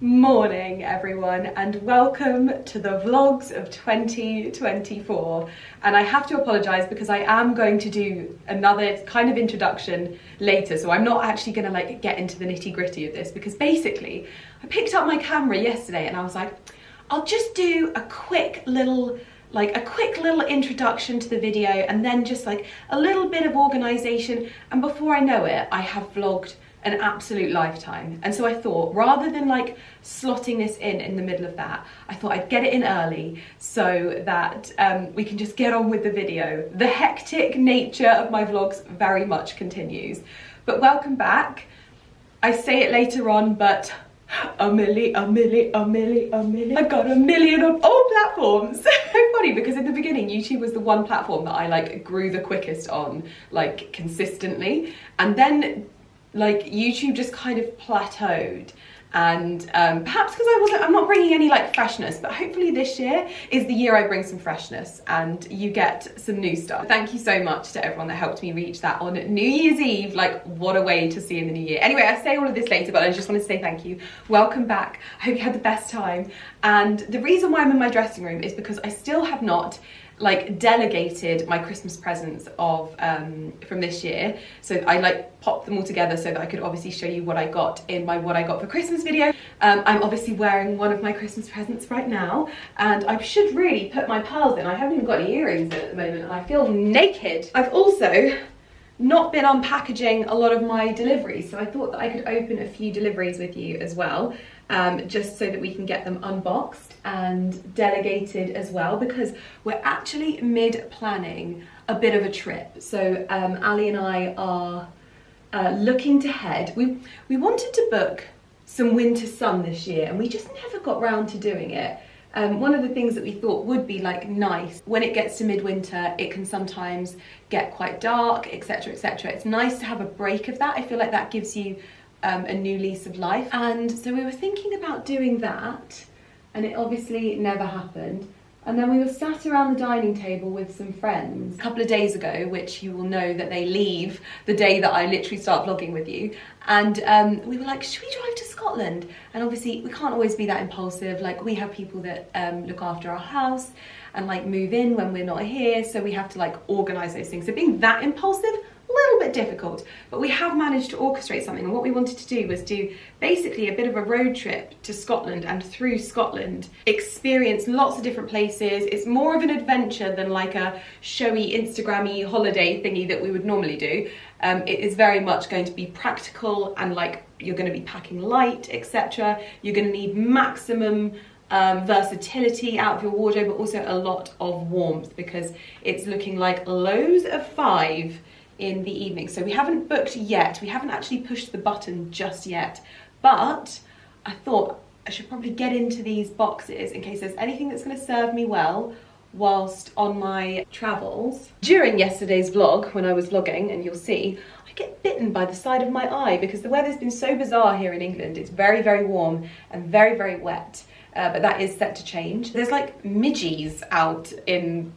Morning everyone, and welcome to the vlogs of 2024. And I have to apologise because I am going to do another kind of introduction later, so I'm not actually going to get into the nitty-gritty of this, because basically I picked up my camera yesterday and I was like, I'll just do a quick little introduction to the video and then just like a little bit of organisation, and before I know it I have vlogged an absolute lifetime. And so I thought, rather than like slotting this in the middle of that, I thought I'd get it in early so that we can just get on with the video. The hectic nature of my vlogs very much continues. But welcome back. I say it later on, but I got a million on all platforms. So funny, because in the beginning YouTube was the one platform that I like grew the quickest on, like consistently, and then like YouTube just kind of plateaued, and perhaps because I'm not bringing any like freshness, but hopefully this year is the year I bring some freshness and you get some new stuff. Thank you so much to everyone that helped me reach that on New Year's Eve. Like, what a way to see in the new year. Anyway, I say all of this later, but I just want to say thank you. Welcome back. I hope you had the best time. And the reason why I'm in my dressing room is because I still have not like delegated my Christmas presents of from this year. So I like popped them all together so that I could obviously show you what I got in my what I got for Christmas video. I'm obviously wearing one of my Christmas presents right now, and I should really put my pearls in. I haven't even got any earrings in at the moment and I feel naked. I've also not been unpackaging a lot of my deliveries, so I thought that I could open a few deliveries with you as well, just so that we can get them unboxed and delegated as well, because we're actually mid-planning a bit of a trip. So Ali and I are looking to head. We wanted to book some winter sun this year and we just never got round to doing it. One of the things that we thought would be like nice, when it gets to midwinter it can sometimes get quite dark, etc, etc. It's nice to have a break of that. I feel like that gives you a new lease of life, and so we were thinking about doing that, and it obviously never happened. And then we were sat around the dining table with some friends a couple of days ago, which you will know that they leave the day that I literally start vlogging with you, and we were like, should we drive to Scotland? And obviously we can't always be that impulsive. Like, we have people that look after our house and like move in when we're not here, so we have to like organise those things. So being that impulsive, a little bit difficult, but we have managed to orchestrate something. And what we wanted to do was do basically a bit of a road trip to Scotland and through Scotland, experience lots of different places. It's more of an adventure than like a showy Instagrammy holiday thingy that we would normally do. It is very much going to be practical, and like you're going to be packing light, etc. You're going to need maximum versatility out of your wardrobe, but also a lot of warmth, because it's looking like lows of 5 in the evening. So we haven't booked yet, we haven't actually pushed the button just yet, but I thought I should probably get into these boxes in case there's anything that's going to serve me well whilst on my travels. During yesterday's vlog, when I was vlogging, and you'll see, I get bitten by the side of my eye because the weather's been so bizarre here in England. It's very, very warm and very, very wet, but that is set to change. There's like midges out in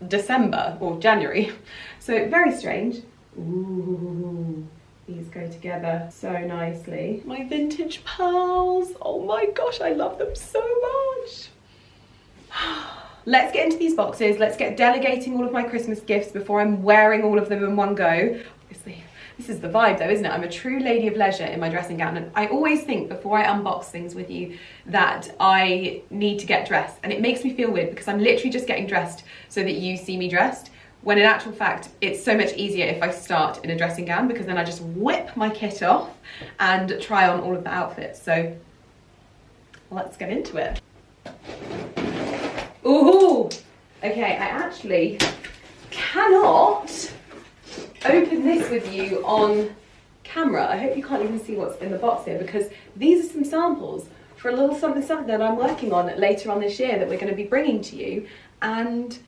December or January, so very strange. Ooh, these go together so nicely. My vintage pearls, oh my gosh, I love them so much. Let's get into these boxes. Let's get delegating all of my Christmas gifts before I'm wearing all of them in one go. Obviously, this is the vibe though, isn't it? I'm a true lady of leisure in my dressing gown, and I always think before I unbox things with you that I need to get dressed, and it makes me feel weird because I'm literally just getting dressed so that you see me dressed, when in actual fact it's so much easier if I start in a dressing gown, because then I just whip my kit off and try on all of the outfits. So let's get into it. Ooh, okay, I actually cannot open this with you on camera. I hope you can't even see what's in the box here, because these are some samples for a little something that I'm working on later on this year that we're going to be bringing to you. And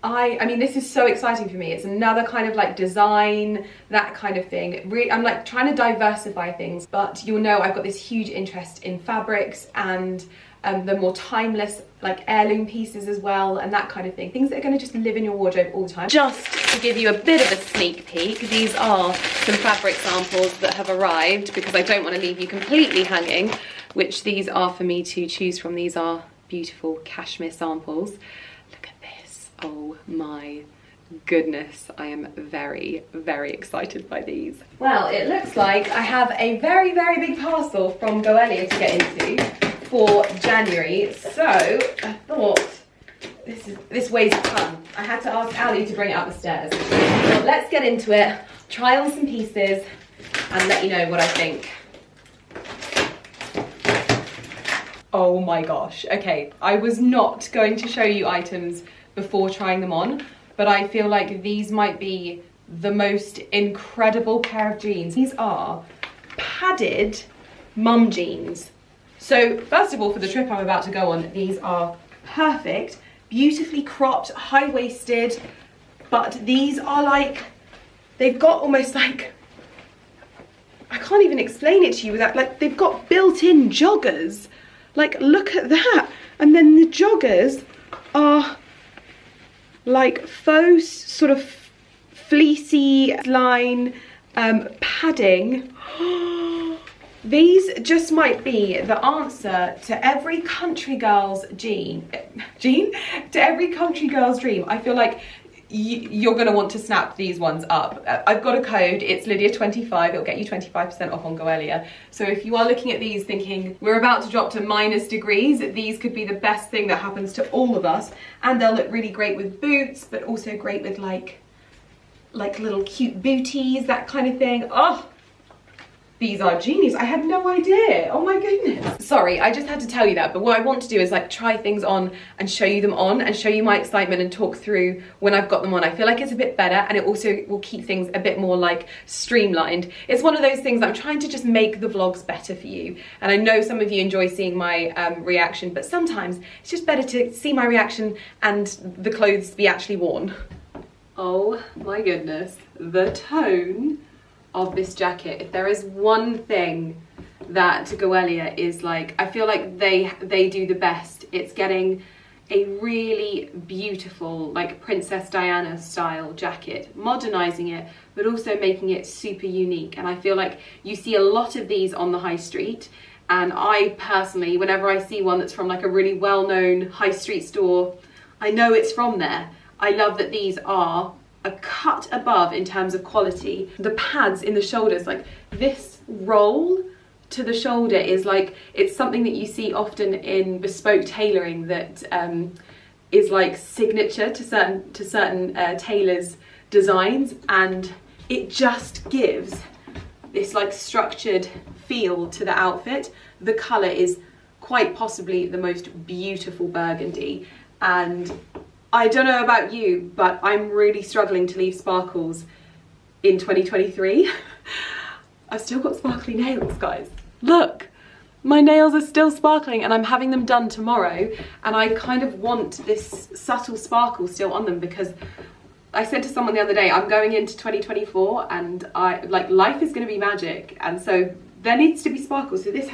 I mean, this is so exciting for me. It's another kind of like design, that kind of thing. Really, I'm like trying to diversify things, but you'll know I've got this huge interest in fabrics and the more timeless like heirloom pieces as well, and that kind of thing. Things that are going to just live in your wardrobe all the time. Just to give you a bit of a sneak peek, these are some fabric samples that have arrived because I don't want to leave you completely hanging, which these are for me to choose from. These are beautiful cashmere samples. Look at this. Oh my goodness, I am very, very excited by these. Well, it looks like I have a very, very big parcel from Goelia to get into for January, so I thought this weighs a ton. I had to ask Ali to bring it up the stairs. Well, let's get into it, try on some pieces and let you know what I think. Oh my gosh, okay, I was not going to show you items before trying them on, but I feel like these might be the most incredible pair of jeans. These are padded mum jeans. So first of all, for the trip I'm about to go on, these are perfect, beautifully cropped, high-waisted, but these are like, they've got almost like, I can't even explain it to you without, like, they've got built-in joggers. Like, look at that. And then the joggers are like faux sort of fleecy line padding. These just might be the answer to every country girl's to every country girl's dream. I feel like you're gonna want to snap these ones up. I've got a code, it's Lydia25, it'll get you 25% off on Goelia. So if you are looking at these thinking, we're about to drop to -degrees, these could be the best thing that happens to all of us. And they'll look really great with boots, but also great with like little cute booties, that kind of thing. Oh, these are genius. I had no idea. Oh my goodness. Sorry, I just had to tell you that, but what I want to do is like try things on and show you them on and show you my excitement and talk through when I've got them on. I feel like it's a bit better and it also will keep things a bit more like streamlined. It's one of those things that I'm trying to just make the vlogs better for you. And I know some of you enjoy seeing my reaction, but sometimes it's just better to see my reaction and the clothes be actually worn. Oh my goodness, the tone of this jacket. If there is one thing that Goelia is like, I feel like they do the best, it's getting a really beautiful like Princess Diana style jacket, modernizing it but also making it super unique. And I feel like you see a lot of these on the high street, and I personally, whenever I see one that's from like a really well-known high street store, I know it's from there. I love that these are a cut above in terms of quality. The pads in the shoulders, like this roll to the shoulder is like, it's something that you see often in bespoke tailoring that is like signature to certain tailors' designs, and it just gives this like structured feel to the outfit. The colour is quite possibly the most beautiful burgundy, and I don't know about you, but I'm really struggling to leave sparkles in 2023. I've still got sparkly nails, guys. Look, my nails are still sparkling and I'm having them done tomorrow, and I kind of want this subtle sparkle still on them because I said to someone the other day, I'm going into 2024 and life is going to be magic, and so there needs to be sparkle. So this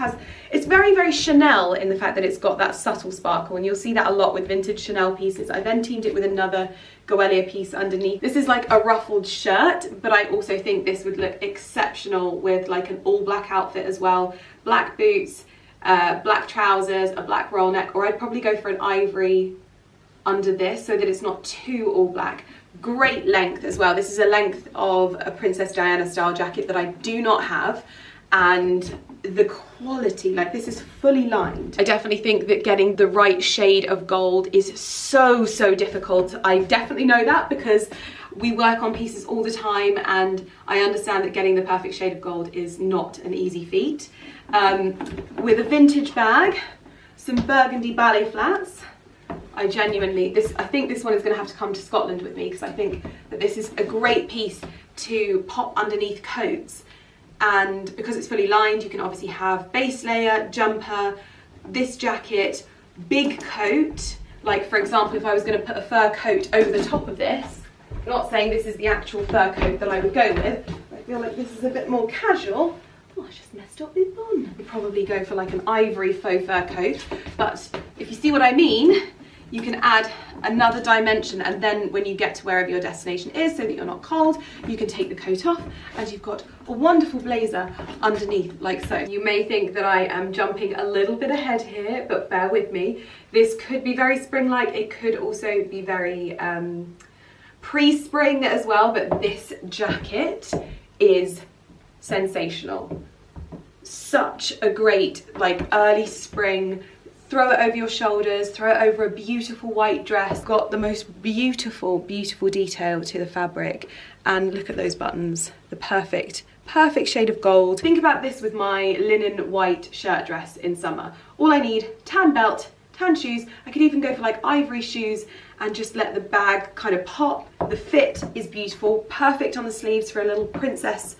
it's very, very Chanel in the fact that it's got that subtle sparkle, and you'll see that a lot with vintage Chanel pieces. I then teamed it with another Goelia piece underneath. This is like a ruffled shirt, but I also think this would look exceptional with like an all black outfit as well. Black boots, black trousers, a black roll neck, or I'd probably go for an ivory under this so that it's not too all black. Great length as well. This is a length of a Princess Diana style jacket that I do not have. And the quality, like this is fully lined. I definitely think that getting the right shade of gold is so difficult. I definitely know that because we work on pieces all the time, and I understand that getting the perfect shade of gold is not an easy feat. With a vintage bag, some burgundy ballet flats. I think this one is going to have to come to Scotland with me because I think that this is a great piece to pop underneath coats. And because it's fully lined, you can obviously have base layer, jumper, this jacket, big coat, Like, for example, if I was going to put a fur coat over the top of this, I'm not saying this is the actual fur coat that I would go with, I feel like this is a bit more casual. Oh, I just messed up this bun. I'd probably go for like an ivory faux fur coat, but if you see what I mean, you can add another dimension, and then when you get to wherever your destination is, so that you're not cold, you can take the coat off and you've got a wonderful blazer underneath, like so. You may think that I am jumping a little bit ahead here, but bear with me. This could be very spring-like, it could also be very pre-spring as well, but this jacket is sensational. Such a great, like, early spring, throw it over your shoulders, throw it over a beautiful white dress. Got the most beautiful, beautiful detail to the fabric, and look at those buttons, the perfect shade of gold. Think about this with my linen white shirt dress in summer. All I need, tan belt, tan shoes. I could even go for like ivory shoes and just let the bag kind of pop. The fit is beautiful, perfect on the sleeves for a little princess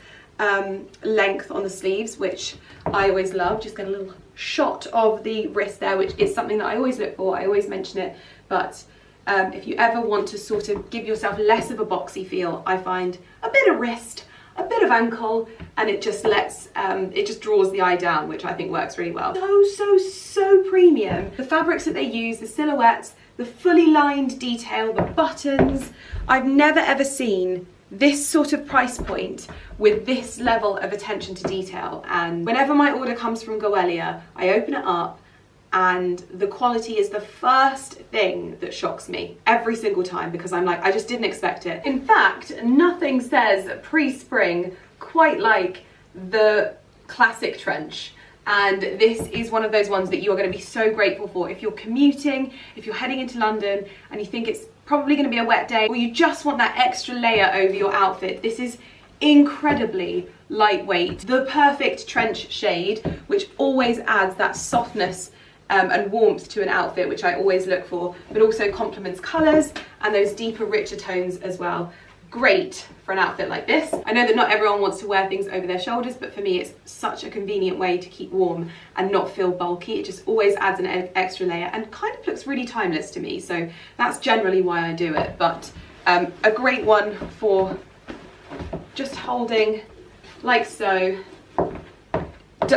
length on the sleeves, which I always love. Just get a little shot of the wrist there, which is something that I always look for. I always mention it, but if you ever want to sort of give yourself less of a boxy feel, I find a bit of wrist, a bit of ankle, and it just lets, it just draws the eye down, which I think works really well. So premium. The fabrics that they use, the silhouettes, the fully lined detail, the buttons. I've never ever seen this sort of price point with this level of attention to detail, and whenever my order comes from Goelia, I open it up and the quality is the first thing that shocks me every single time, because I'm like, I just didn't expect it. In fact, nothing says pre-spring quite like the classic trench. And this is one of those ones that you are going to be so grateful for if you're commuting, if you're heading into London and you think it's probably going to be a wet day, or you just want that extra layer over your outfit. This is incredibly lightweight, the perfect trench shade, which always adds that softness and warmth to an outfit, which I always look for, but also complements colours and those deeper, richer tones as well. Great for an outfit like this. I know that not everyone wants to wear things over their shoulders, but for me it's such a convenient way to keep warm and not feel bulky. It just always adds an extra layer and kind of looks really timeless to me, so that's generally why I do it. But a great one for just holding like so,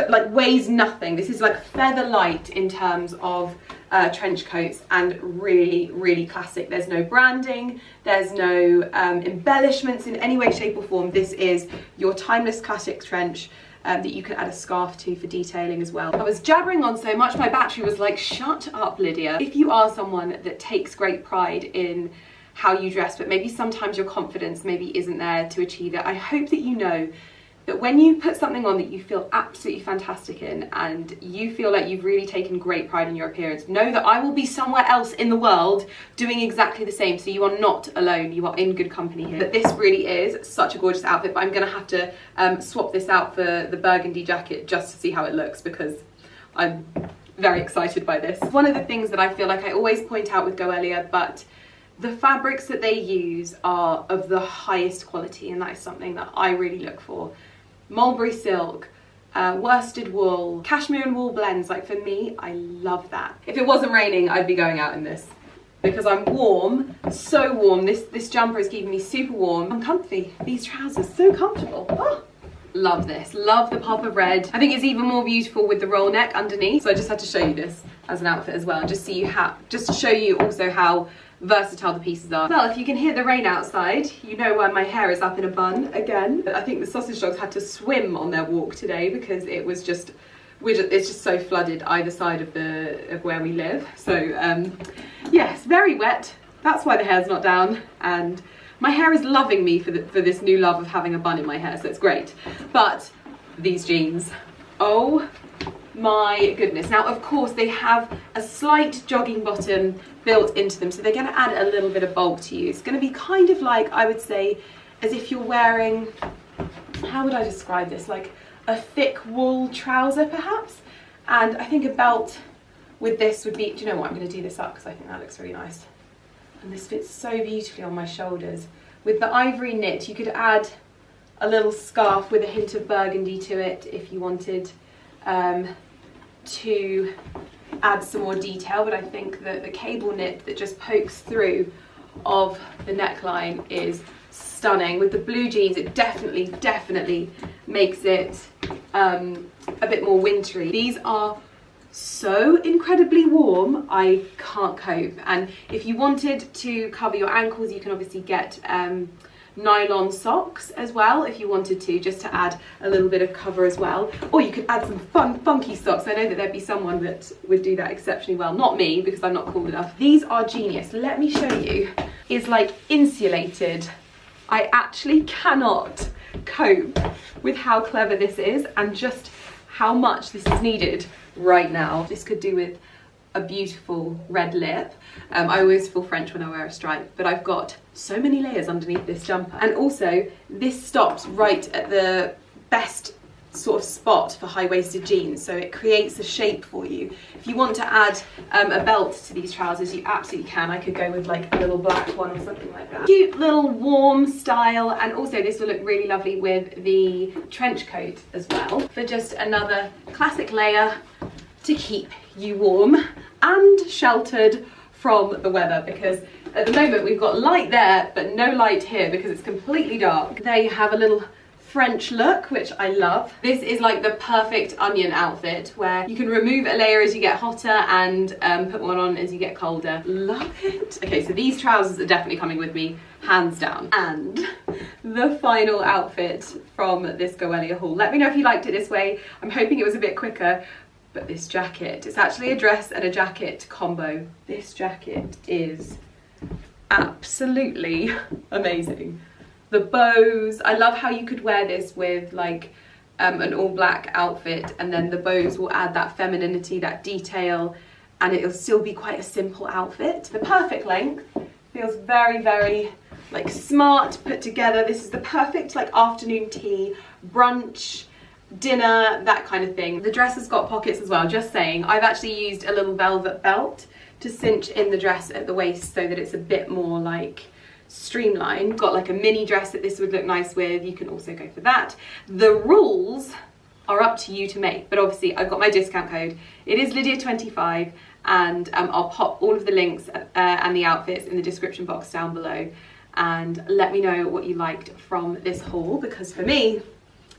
like weighs nothing. This is like feather light in terms of trench coats, and really classic. There's no branding, there's no embellishments in any way, shape or form. This is your timeless classic trench that you can add a scarf to for detailing as well. I was jabbering on so much my battery was like, shut up, Lydia. If you are someone that takes great pride in how you dress, but maybe sometimes your confidence maybe isn't there to achieve it, I hope that you know that when you put something on that you feel absolutely fantastic in, and you feel like you've really taken great pride in your appearance, know that I will be somewhere else in the world doing exactly the same, so you are not alone, you are in good company here. But this really is such a gorgeous outfit, but I'm gonna have to swap this out for the burgundy jacket just to see how it looks, because I'm very excited by this. One of the things that I feel like I always point out with Goelia, but the fabrics that they use are of the highest quality, and that is something that I really look for. Mulberry silk, worsted wool, cashmere and wool blends, like for me, I love that. If it wasn't raining, I'd be going out in this, because I'm warm, so warm. This jumper is keeping me super warm. I'm comfy. These trousers, so comfortable. Oh, love this. Love the pop of red. I think it's even more beautiful with the roll neck underneath. So I just had to show you this as an outfit as well, and just to show you also how versatile the pieces are. Well, if you can hear the rain outside, you know why my hair is up in a bun again. I think the sausage dogs had to swim on their walk today, because it's just so flooded either side of where we live. So yes, very wet. That's why the hair's not down, and my hair is loving me for this new love of having a bun in my hair, so it's great. But these jeans, oh my goodness. Now, of course, they have a slight jogging bottom built into them, so they're going to add a little bit of bulk to you. It's going to be kind of like, I would say, as if you're wearing, how would I describe this, like a thick wool trouser perhaps, and I think a belt with this would be, do you know what, I'm going to do this up because I think that looks really nice, and this fits so beautifully on my shoulders. With the ivory knit, you could add a little scarf with a hint of burgundy to it if you wanted to add some more detail, but I think that the cable knit that just pokes through of the neckline is stunning. With the blue jeans, it definitely makes it a bit more wintry. These are so incredibly warm, I can't cope. And if you wanted to cover your ankles, you can obviously get nylon socks as well if you wanted to, just to add a little bit of cover as well. Or you could add some fun funky socks. I know that there'd be someone that would do that exceptionally well. Not me, because I'm not cool enough. These are genius. Let me show you. It's like insulated. I actually cannot cope with how clever this is and just how much this is needed right now. This could do with a beautiful red lip. I always feel French when I wear a stripe, but I've got so many layers underneath this jumper. And also, this stops right at the best sort of spot for high-waisted jeans, so it creates a shape for you. If you want to add a belt to these trousers, you absolutely can. I could go with like a little black one or something like that. Cute little warm style, and also this will look really lovely with the trench coat as well, for just another classic layer to keep you warm and sheltered from the weather, because at the moment we've got light there but no light here because it's completely dark. There you have a little French look, which I love. This is like the perfect onion outfit where you can remove a layer as you get hotter and put one on as you get colder. Love it. Okay, so these trousers are definitely coming with me, hands down. And the final outfit from this Goelia haul. Let me know if you liked it this way. I'm hoping it was a bit quicker. But this jacket, it's actually a dress and a jacket combo. This jacket is absolutely amazing. The bows, I love how you could wear this with like an all black outfit, and then the bows will add that femininity, that detail, and it'll still be quite a simple outfit. The perfect length, feels very like smart, put together. This is the perfect like afternoon tea, brunch, dinner, that kind of thing. The dress has got pockets as well, just saying. I've actually used a little velvet belt to cinch in the dress at the waist so that it's a bit more like streamlined. Got like a mini dress that this would look nice with. You can also go for that. The rules are up to you to make, but obviously I've got my discount code. It is Lydia25, and I'll pop all of the links and the outfits in the description box down below, and let me know what you liked from this haul, because for me,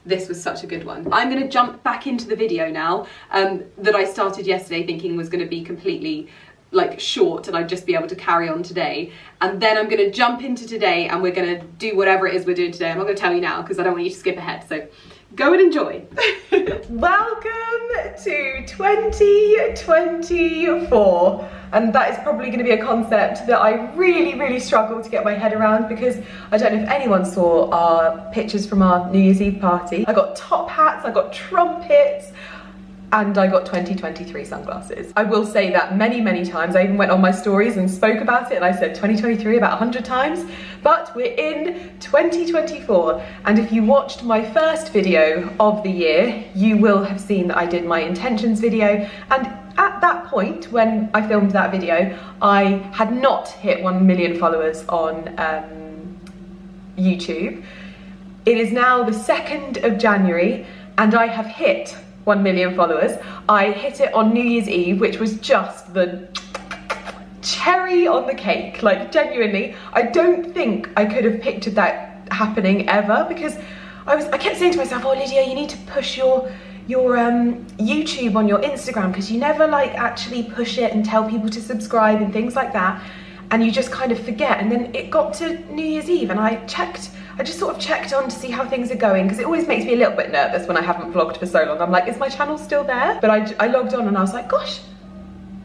this was such a good one. I'm going to jump back into the video now that I started yesterday thinking was going to be completely like short and I'd just be able to carry on today. And then I'm going to jump into today and we're going to do whatever it is we're doing today. I'm not going to tell you now because I don't want you to skip ahead. So go and enjoy. Welcome to 2024. And that is probably going to be a concept that I really struggle to get my head around, because I don't know if anyone saw our pictures from our New Year's Eve party. I got top hats, I got trumpets, and I got 2023 sunglasses. I will say that many times. I even went on my stories and spoke about it, and I said 2023 about 100 times. But we're in 2024, and if you watched my first video of the year, you will have seen that I did my intentions video, and at that point, when I filmed that video, I had not hit 1 million followers on YouTube. It is now the 2nd of January, and I have hit 1 million followers. I hit it on New Year's Eve, which was just the cherry on the cake. Like, genuinely, I don't think I could have pictured that happening ever, because I kept saying to myself, oh Lydia, you need to push your YouTube on your Instagram, because you never like actually push it and tell people to subscribe and things like that, and you just kind of forget. And then it got to New Year's Eve and I just sort of checked on to see how things are going, because it always makes me a little bit nervous when I haven't vlogged for so long. I'm like, is my channel still there? But I logged on and I was like, gosh,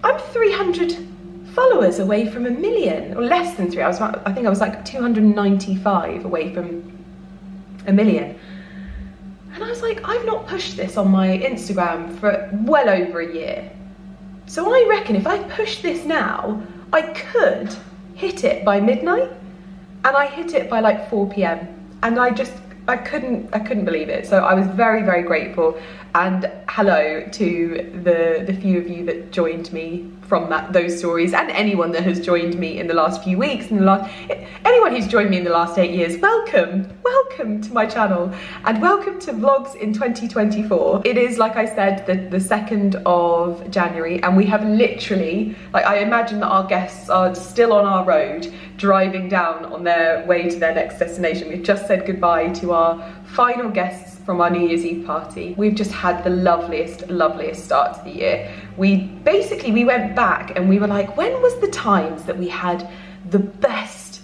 I'm 300 followers away from 1 million, or less than 3. I think I was like 295 away from 1 million. And I was like, I've not pushed this on my Instagram for well over a year. So I reckon if I push this now, I could hit it by midnight. And I hit it by like 4 PM. And I couldn't believe it. So I was very grateful. And hello to the few of you that joined me from those stories, and anyone that has joined me in the last few weeks, anyone who's joined me in the last 8 years, welcome to my channel, and welcome to vlogs in 2024. It is, like I said, the 2nd of January, and we have literally, like, I imagine that our guests are still on our road, driving down on their way to their next destination. We've just said goodbye to our final guests from our New Year's Eve party. We've just had the loveliest start to the year. We went back and we were like, when was the times that we had the best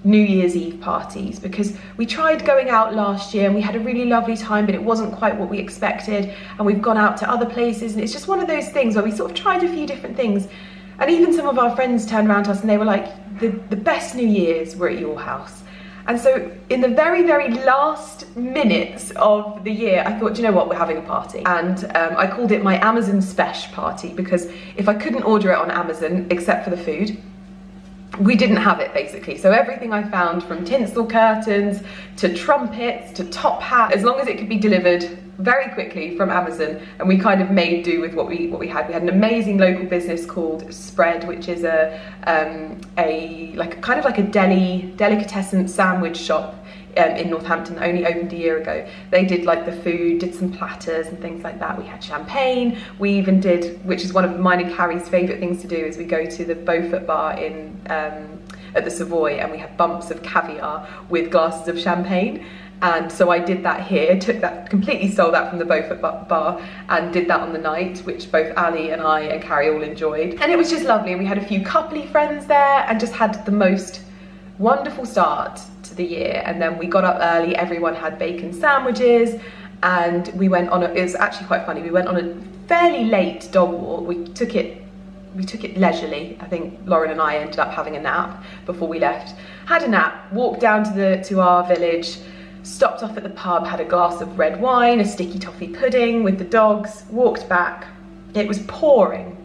New Year's Eve parties? Because we tried going out last year and we had a really lovely time, but it wasn't quite what we expected. And we've gone out to other places, and it's just one of those things where we sort of tried a few different things. And even some of our friends turned around to us and they were like, the best New Year's were at your house. And so in the very last minutes of the year, I thought, do you know what, we're having a party. And I called it my Amazon Spesh party, because if I couldn't order it on Amazon, except for the food, we didn't have it, basically. So everything I found, from tinsel curtains to trumpets to top hat, as long as it could be delivered very quickly from Amazon, and we kind of made do with what we had. We had an amazing local business called Spread, which is a delicatessen sandwich shop in Northampton that only opened a year ago. They did like the food, did some platters and things like that. We had champagne. We even did, which is one of mine and Carrie's favourite things to do, is we go to the Beaufort bar in at the Savoy, and we have bumps of caviar with glasses of champagne. And so I did that here, completely stole that from the Beaufort bar, and did that on the night, which both Ali and I and Carrie all enjoyed. And it was just lovely. We had a few coupley friends there and just had the most wonderful start to the year. And then we got up early, everyone had bacon sandwiches, and we went on it was actually quite funny, we went on a fairly late dog walk. We took it leisurely. I think Lauren and I ended up having a nap before we left. Had a nap, walked down to our village, stopped off at the pub, had a glass of red wine, a sticky toffee pudding with the dogs, walked back. It was pouring.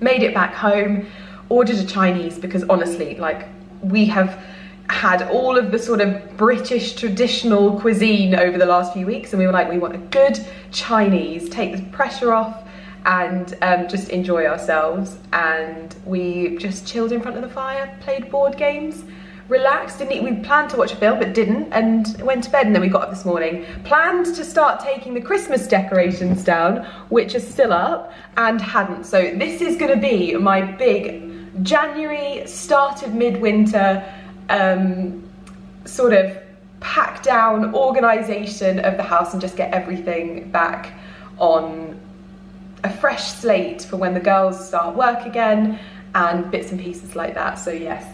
Made it back home, ordered a Chinese, because honestly, like, we have had all of the sort of British traditional cuisine over the last few weeks, and we were like, we want a good Chinese, take the pressure off, and just enjoy ourselves. And we just chilled in front of the fire, played board games, relaxed, didn't eat. We planned to watch a film but didn't, and went to bed. And then we got up this morning, planned to start taking the Christmas decorations down, which are still up, and hadn't. So this is going to be my big January, start of midwinter sort of pack down organisation of the house, and just get everything back on a fresh slate for when the girls start work again, and bits and pieces like that. So yes,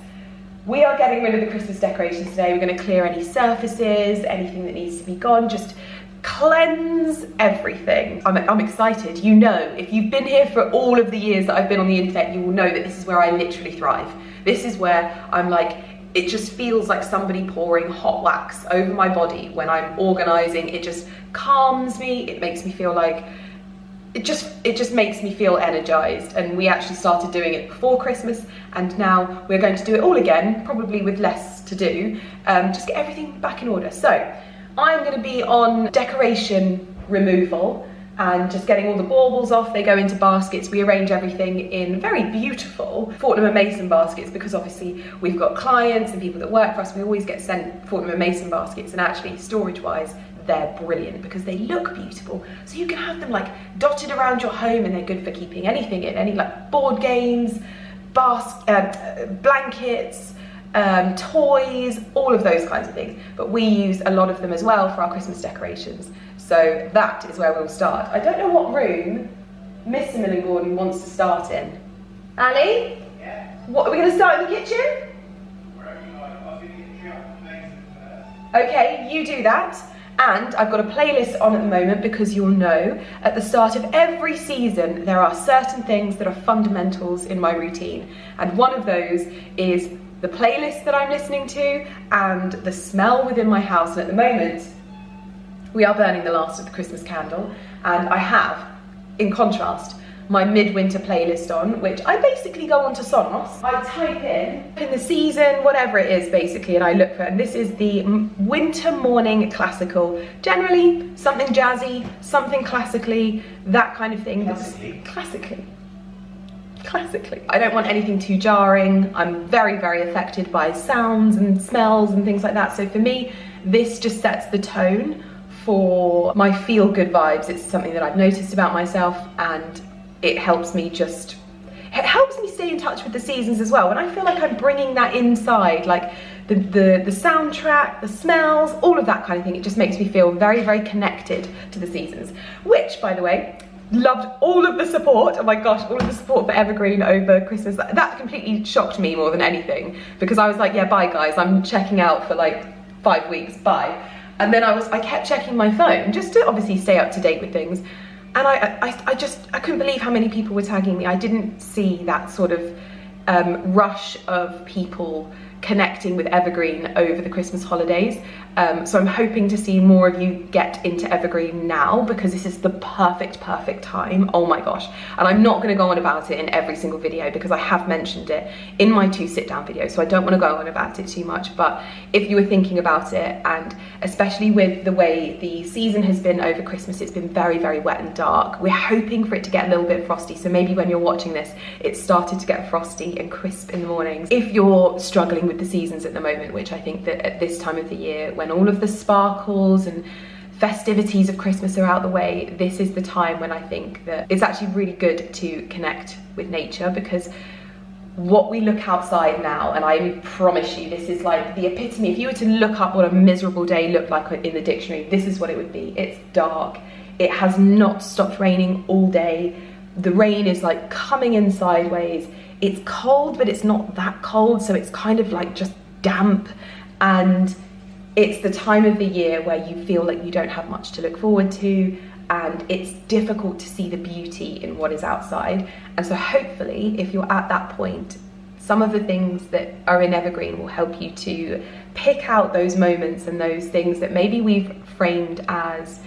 we are getting rid of the Christmas decorations today. We're going to clear any surfaces, anything that needs to be gone, just cleanse everything. I'm excited. You know, if you've been here for all of the years that I've been on the internet, you will know that this is where I literally thrive. This is where I'm like, it just feels like somebody pouring hot wax over my body when I'm organising. It just calms me. It makes me feel like, it just makes me feel energized. And we actually started doing it before Christmas, and now we're going to do it all again, probably with less to do, just get everything back in order. So I'm going to be on decoration removal and just getting all the baubles off. They go into baskets. We arrange everything in very beautiful Fortnum & Mason baskets, because obviously we've got clients and people that work for us. We always get sent Fortnum & Mason baskets, and actually storage wise they're brilliant because they look beautiful. So you can have them like dotted around your home, and they're good for keeping anything in, any like board games, blankets, toys, all of those kinds of things. But we use a lot of them as well for our Christmas decorations. So that is where we'll start. I don't know what room Mr. Millen Gordon wants to start in. Ali? Yeah. What, are we going to start in the kitchen? Okay, you do that. And I've got a playlist on at the moment, because you'll know at the start of every season there are certain things that are fundamentals in my routine, and one of those is the playlist that I'm listening to and the smell within my house. And at the moment we are burning the last of the Christmas candle, and I have, in contrast, my midwinter playlist on, which I basically go onto Sonos. I type in the season, whatever it is basically, and I look for it. And this is the winter morning classical. Generally, something jazzy, something classically, that kind of thing. Classically. I don't want anything too jarring. I'm very, very affected by sounds and smells and things like that. So for me, this just sets the tone for my feel-good vibes. It's something that I've noticed about myself, and it helps me stay in touch with the seasons as well. And I feel like I'm bringing that inside, like the soundtrack, the smells, all of that kind of thing. It just makes me feel very, very connected to the seasons, which, by the way, loved all of the support. Oh my gosh, all of the support for Evergreen over Christmas. That completely shocked me more than anything, because I was like, yeah, bye guys, I'm checking out for like 5 weeks, bye. And then I kept checking my phone just to obviously stay up to date with things. And I couldn't believe how many people were tagging me. I didn't see that sort of rush of people connecting with Evergreen over the Christmas holidays. So I'm hoping to see more of you get into Evergreen now, because this is the perfect time. Oh my gosh. And I'm not going to go on about it in every single video, because I have mentioned it in my 2 sit-down videos, so I don't want to go on about it too much. But if you were thinking about it, and especially with the way the season has been over Christmas, it's been very, very wet and dark. We're hoping for it to get a little bit frosty, so maybe when you're watching this, it's started to get frosty and crisp in the mornings. If you're struggling with the seasons at the moment, which I think that at this time of the year, when all of the sparkles and festivities of Christmas are out the way, this is the time when I think that it's actually really good to connect with nature, because what we look outside now, and I promise you, this is like the epitome. If you were to look up what a miserable day looked like in the dictionary, this is what it would be. It's dark. It has not stopped raining all day. The rain is like coming in sideways. It's cold, but it's not that cold, so it's kind of like just damp. And it's the time of the year where you feel like you don't have much to look forward to, and it's difficult to see the beauty in what is outside. And so hopefully, if you're at that point, some of the things that are in Evergreen will help you to pick out those moments and those things that maybe we've framed as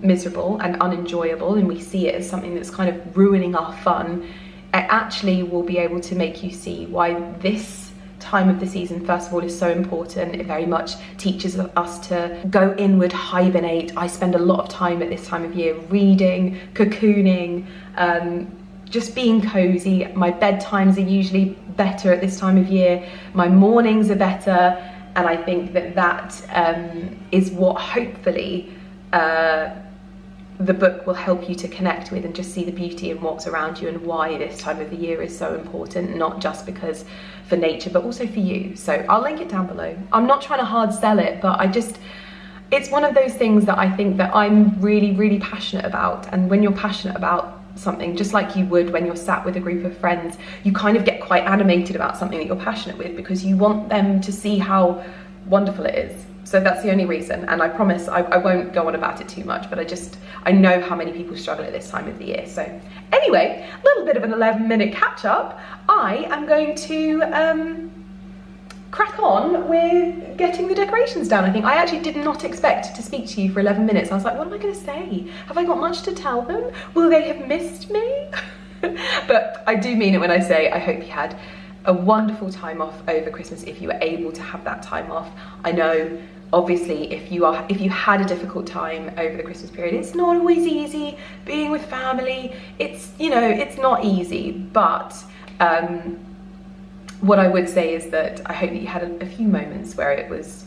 miserable and unenjoyable, and we see it as something that's kind of ruining our fun. It actually will be able to make you see why this time of the season, first of all, is so important. It very much teaches us to go inward, hibernate. I spend a lot of time at this time of year reading, cocooning, just being cozy. My bedtimes are usually better at this time of year. My mornings are better. And I think that is what hopefully the book will help you to connect with, and just see the beauty in what's around you, and why this time of the year is so important, not just because for nature, but also for you. So I'll link it down below. I'm not trying to hard sell it, but it's one of those things that I think that I'm really, really passionate about. And when you're passionate about something, just like you would when you're sat with a group of friends, you kind of get quite animated about something that you're passionate with, because you want them to see how wonderful it is. So that's the only reason, and I promise I won't go on about it too much, but I know how many people struggle at this time of the year. So anyway, a little bit of an 11-minute catch up. I am going to crack on with getting the decorations down. I think I actually did not expect to speak to you for 11 minutes. I was like, what am I going to say? Have I got much to tell them? Will they have missed me? But I do mean it when I say I hope you had a wonderful time off over Christmas, if you were able to have that time off. I know, obviously, if you had a difficult time over the Christmas period, it's not always easy being with family. It's, you know, it's not easy, but what I would say is that I hope that you had a few moments where it was,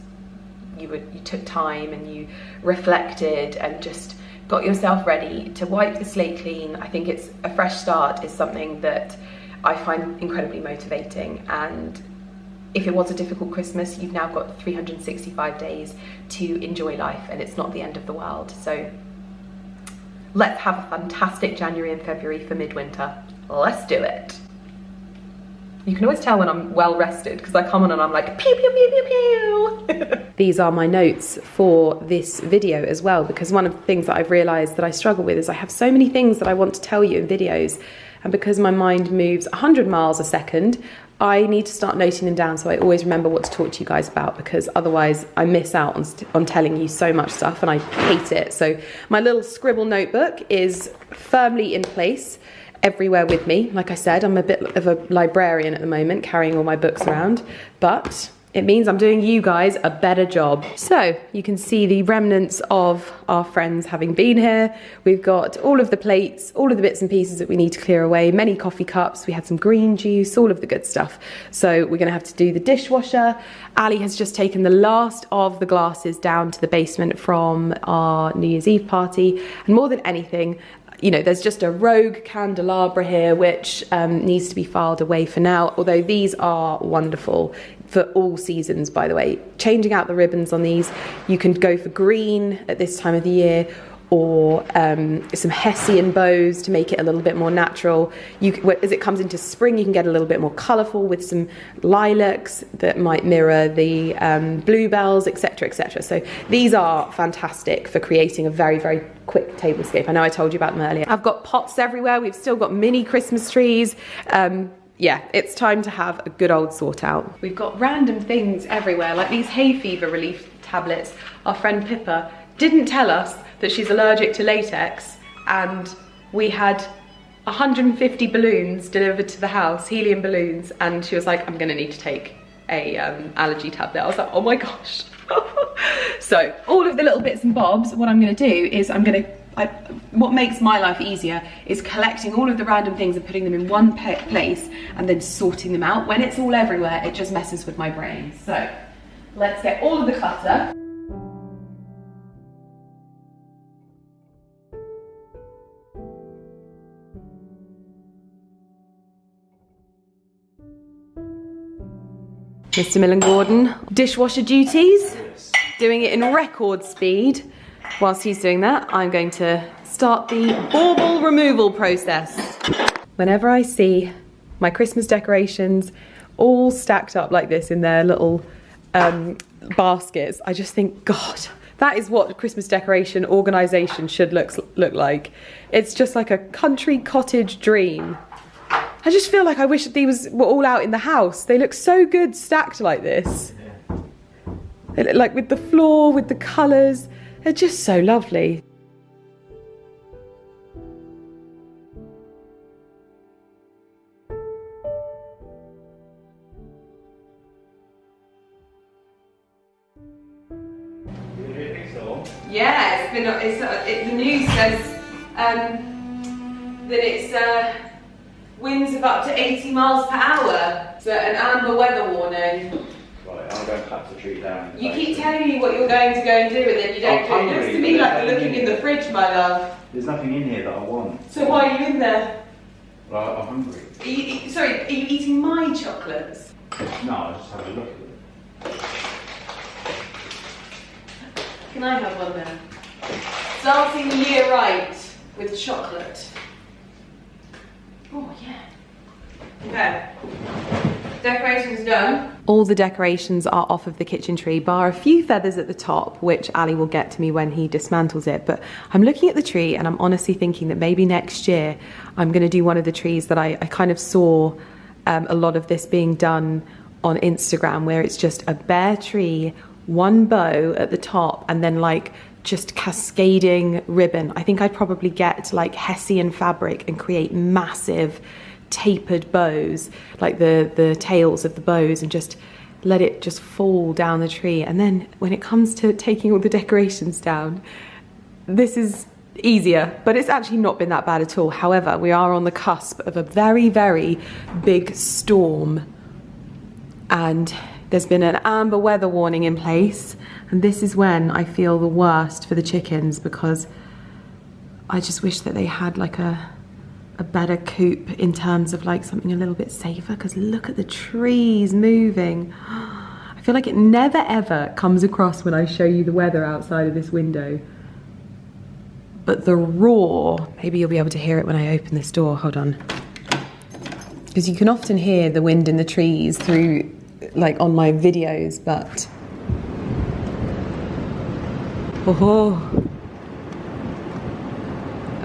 you took time and you reflected and just got yourself ready to wipe the slate clean. I think it's a fresh start is something that I find incredibly motivating, and if it was a difficult Christmas, you've now got 365 days to enjoy life, and it's not the end of the world. So let's have a fantastic January and February for midwinter. Let's do it. You can always tell when I'm well rested, because I come on and I'm like pew pew pew pew pew. These are my notes for this video as well, because one of the things that I've realized that I struggle with is I have so many things that I want to tell you in videos, and because my mind moves 100 miles a second, I need to start noting them down so I always remember what to talk to you guys about, because otherwise I miss out on telling you so much stuff and I hate it. So my little scribble notebook is firmly in place everywhere with me. Like I said, I'm a bit of a librarian at the moment, carrying all my books around, but it means I'm doing you guys a better job. So you can see the remnants of our friends having been here. We've got all of the plates, all of the bits and pieces that we need to clear away, many coffee cups, we had some green juice, all of the good stuff. So we're gonna have to do the dishwasher. Ali has just taken the last of the glasses down to the basement from our New Year's Eve party. And more than anything, you know, there's just a rogue candelabra here which needs to be filed away for now, although these are wonderful for all seasons, by the way. Changing out the ribbons on these, you can go for green at this time of the year, or some Hessian bows to make it a little bit more natural. As it comes into spring, you can get a little bit more colourful with some lilacs that might mirror the bluebells, etc, etc. So these are fantastic for creating a very, very quick tablescape. I know I told you about them earlier. I've got pots everywhere. We've still got mini Christmas trees. Yeah, it's time to have a good old sort out. We've got random things everywhere, like these hay fever relief tablets. Our friend Pippa didn't tell us that she's allergic to latex, and we had 150 balloons delivered to the house, helium balloons, and she was like, I'm gonna need to take a allergy tablet. I was like, oh my gosh. So all of the little bits and bobs, what I'm gonna do is what makes my life easier is collecting all of the random things and putting them in one place and then sorting them out. When it's all everywhere, it just messes with my brain. So let's get all of the clutter. Mr. Millen Gordon, dishwasher duties, doing it in record speed. Whilst he's doing that, I'm going to start the bauble removal process. Whenever I see my Christmas decorations all stacked up like this in their little baskets, I just think, God, that is what Christmas decoration organisation should look like. It's just like a country cottage dream. I just feel like I wish these were all out in the house. They look so good stacked like this. They look like with the floor, with the colours. They're just so lovely. Yeah, the news says that it's winds of up to 80 miles per hour. So an amber weather warning. Right, I'll go and cut the tree down. You keep telling me what you're going to go and do, and then you don't do it. It looks to me like you're looking in the fridge, my love. There's nothing in here that I want. So why are you in there? Well, I'm hungry. Sorry, are you eating my chocolates? No, I just have a look at them. Can I have one then? Starting the year right with chocolate. Oh yeah. Okay. Decoration's done. All the decorations are off of the kitchen tree, bar a few feathers at the top, which Ali will get to me when he dismantles it. But I'm looking at the tree and I'm honestly thinking that maybe next year I'm going to do one of the trees that I kind of saw a lot of this being done on Instagram, where it's just a bare tree, one bow at the top, and then like just cascading ribbon. I think I'd probably get like Hessian fabric and create massive tapered bows, like the tails of the bows, and just let it just fall down the tree. And then when it comes to taking all the decorations down, this is easier, but it's actually not been that bad at all. However, we are on the cusp of a very, very big storm, and there's been an amber weather warning in place, and this is when I feel the worst for the chickens, because I just wish that they had like a better coop in terms of like something a little bit safer, because look at the trees moving. I feel like it never ever comes across when I show you the weather outside of this window. But the roar, maybe you'll be able to hear it when I open this door, hold on. Because you can often hear the wind in the trees through, like on my videos, but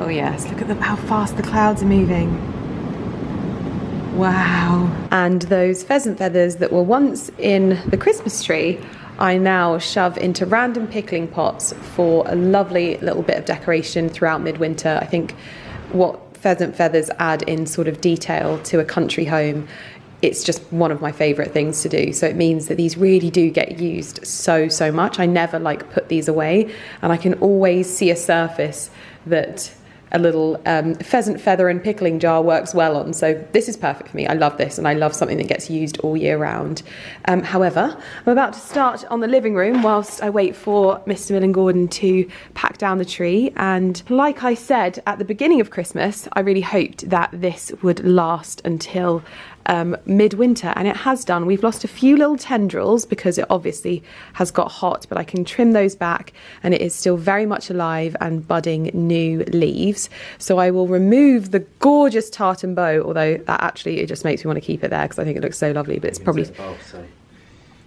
oh yes, look at how fast the clouds are moving. Wow. And those pheasant feathers that were once in the Christmas tree, I now shove into random pickling pots for a lovely little bit of decoration throughout midwinter. I think what pheasant feathers add in sort of detail to a country home, it's just one of my favourite things to do. So it means that these really do get used so much. I never like put these away, and I can always see a surface that a little pheasant feather and pickling jar works well on. So this is perfect for me. I love this, and I love something that gets used all year round. However, I'm about to start on the living room whilst I wait for Mr. Millen Gordon to pack down the tree. And like I said at the beginning of Christmas, I really hoped that this would last until midwinter, and it has done. We've lost a few little tendrils because it obviously has got hot, but I can trim those back and it is still very much alive and budding new leaves. So I will remove the gorgeous tartan bow, although that actually, it just makes me want to keep it there because I think it looks so lovely, but it's probably...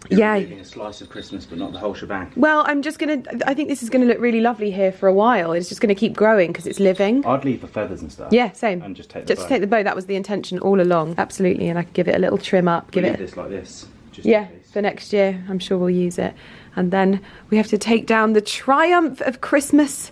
Yeah, leaving a slice of Christmas, but not the whole shebang. Well, I think this is gonna look really lovely here for a while. It's just gonna keep growing because it's living. I'd leave the feathers and stuff. Yeah, same. And just take the bow. Just take the bow. That was the intention all along. Absolutely, and I could give it a little trim up. Leave this like this. Just yeah, for next year, I'm sure we'll use it. And then we have to take down the triumph of Christmas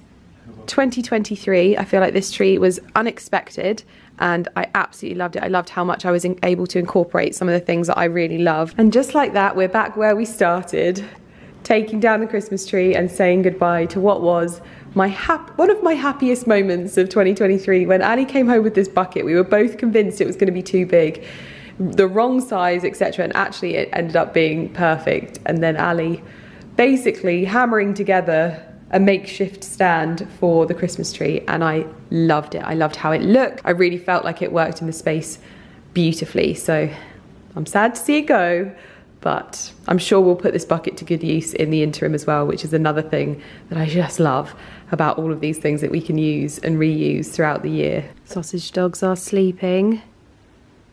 2023. I feel like this tree was unexpected, and I absolutely loved it. I loved how much I was able to incorporate some of the things that I really love. And just like that, we're back where we started, taking down the Christmas tree and saying goodbye to what was one of my happiest moments of 2023. When Ali came home with this bucket, we were both convinced it was going to be too big, the wrong size, etc. And actually it ended up being perfect. And then Ali basically hammering together a makeshift stand for the Christmas tree, and I loved it. I loved how it looked. I really felt like it worked in the space beautifully. So I'm sad to see it go, but I'm sure we'll put this bucket to good use in the interim as well, which is another thing that I just love about all of these things that we can use and reuse throughout the year. Sausage dogs are sleeping.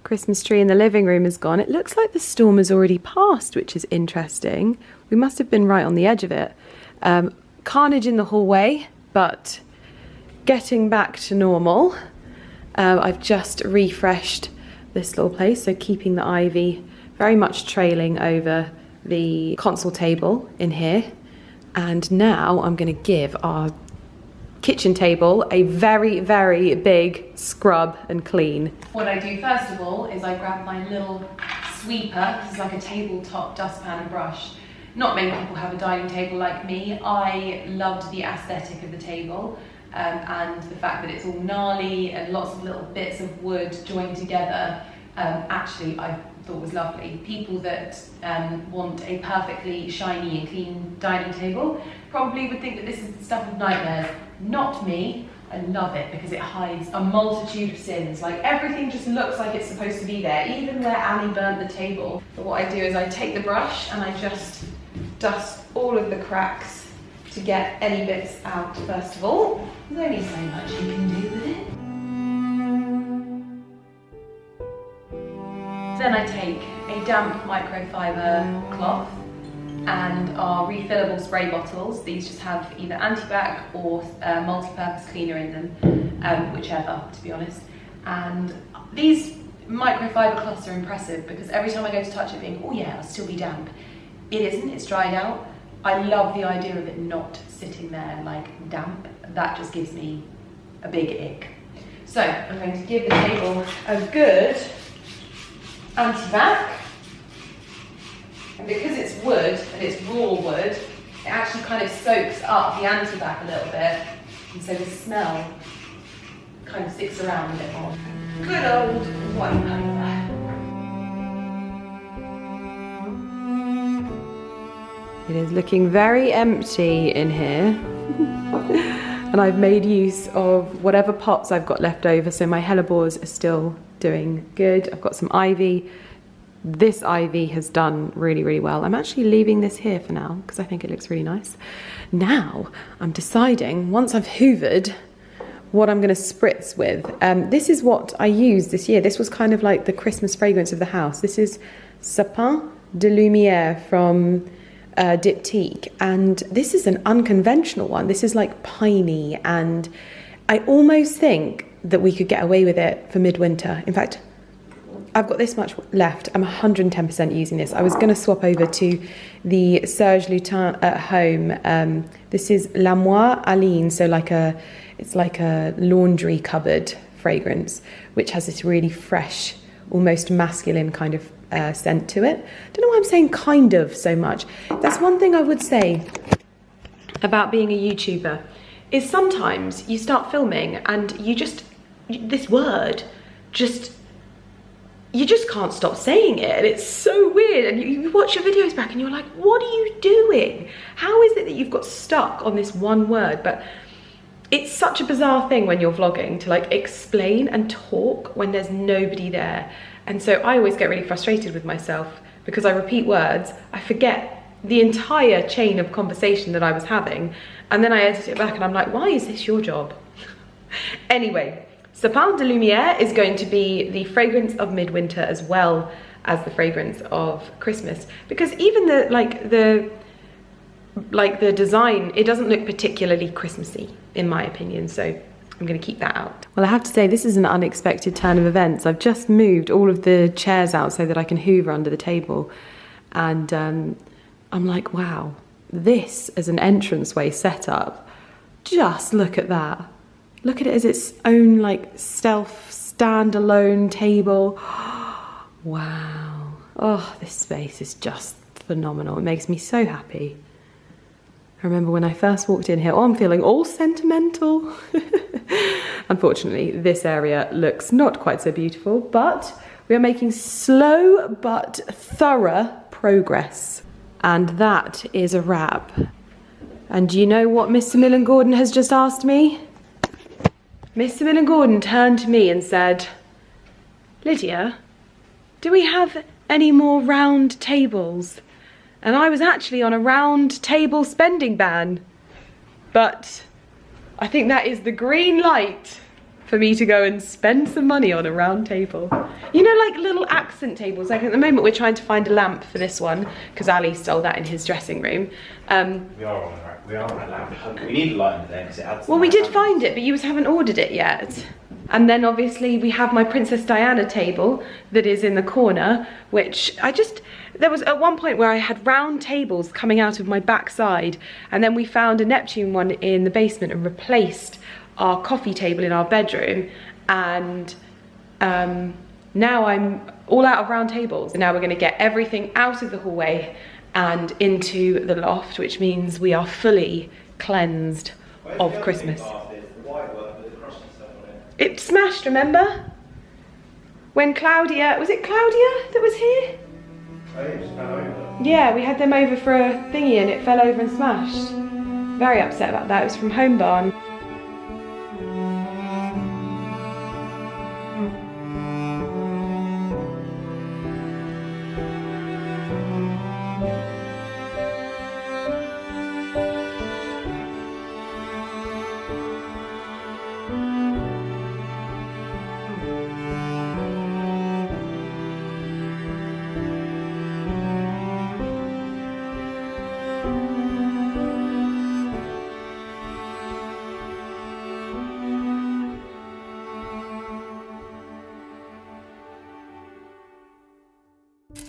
Christmas tree in the living room is gone. It looks like the storm has already passed, which is interesting. We must have been right on the edge of it. Carnage in the hallway, but getting back to normal. I've just refreshed this little place, so keeping the ivy very much trailing over the console table in here. And now I'm going to give our kitchen table a very big scrub and clean. What I do first of all is I grab my little sweeper. This is like a tabletop dustpan and brush. Not many people have a dining table like me. I loved the aesthetic of the table and the fact that it's all gnarly and lots of little bits of wood joined together. Actually, I thought was lovely. People that want a perfectly shiny and clean dining table probably would think that this is the stuff of nightmares. Not me. I love it because it hides a multitude of sins. Like, everything just looks like it's supposed to be there, even where Ali burnt the table. But what I do is I take the brush and I just dust all of the cracks to get any bits out first of all. There's only so much you can do with it. Then I take a damp microfiber cloth and our refillable spray bottles. These just have either anti-bac or multi-purpose cleaner in them, whichever, to be honest. And these microfiber cloths are impressive because every time I go to touch it being, oh yeah, it'll still be damp. It isn't, it's dried out. I love the idea of it not sitting there like damp. That just gives me a big ick. So I'm going to give the table a good anti-bac. And because it's wood and it's raw wood, it actually kind of soaks up the anti-bac a little bit. And so the smell kind of sticks around a bit more. Good old white paper. It is looking very empty in here. And I've made use of whatever pots I've got left over, so my hellebores are still doing good. I've got some ivy. This ivy has done really well. I'm actually leaving this here for now because I think it looks really nice. Now I'm deciding, once I've hoovered, what I'm going to spritz with. This is what I used this year. This was kind of like the Christmas fragrance of the house. This is Sapin de Lumière from Diptyque, and this is an unconventional one. This is like piney, and I almost think that we could get away with it for midwinter. In fact, I've got this much left. I'm 110% using this. I was going to swap over to the Serge Lutin at home. This is L'Amour Aline, so it's like a laundry cupboard fragrance, which has this really fresh, almost masculine kind of scent to it. I don't know why I'm saying kind of so much. That's one thing I would say about being a YouTuber, is sometimes you start filming and this word you just can't stop saying it, and it's so weird, and you watch your videos back and you're like, what are you doing? How is it that you've got stuck on this one word? But it's such a bizarre thing when you're vlogging to like explain and talk when there's nobody there. And so I always get really frustrated with myself because I repeat words, I forget the entire chain of conversation that I was having, and then I edit it back and I'm like, why is this your job? Anyway, Sapin de Lumière is going to be the fragrance of midwinter as well as the fragrance of Christmas, because even the design, it doesn't look particularly Christmassy in my opinion, so I'm going to keep that out. Well, I have to say, this is an unexpected turn of events. I've just moved all of the chairs out so that I can hoover under the table, and I'm like, wow, this as an entranceway setup, just look at that. Look at it as its own like stealth standalone table. Wow. Oh, this space is just phenomenal. It makes me so happy. I remember when I first walked in here, oh, I'm feeling all sentimental. Unfortunately, this area looks not quite so beautiful, but we are making slow but thorough progress. And that is a wrap. And do you know what Mr. Millen Gordon has just asked me? Mr. Millen Gordon turned to me and said, Lydia, do we have any more round tables? And I was actually on a round table spending ban. But I think that is the green light for me to go and spend some money on a round table. You know, like little accent tables. Like at the moment we're trying to find a lamp for this one because Ali stole that in his dressing room. We are on a lamp. We need a light in there because it adds. Well, we did find it, but you haven't ordered it yet. And then obviously we have my Princess Diana table that is in the corner, which there was at one point where I had round tables coming out of my backside, and then we found a Neptune one in the basement and replaced our coffee table in our bedroom, and now I'm all out of round tables. And now we're going to get everything out of the hallway and into the loft, which means we are fully cleansed of Christmas. It smashed, remember? When Claudia, was it Claudia that was here? Oh, it just fell over. Yeah, we had them over for a thingy and it fell over and smashed. Very upset about that. It was from Home Barn.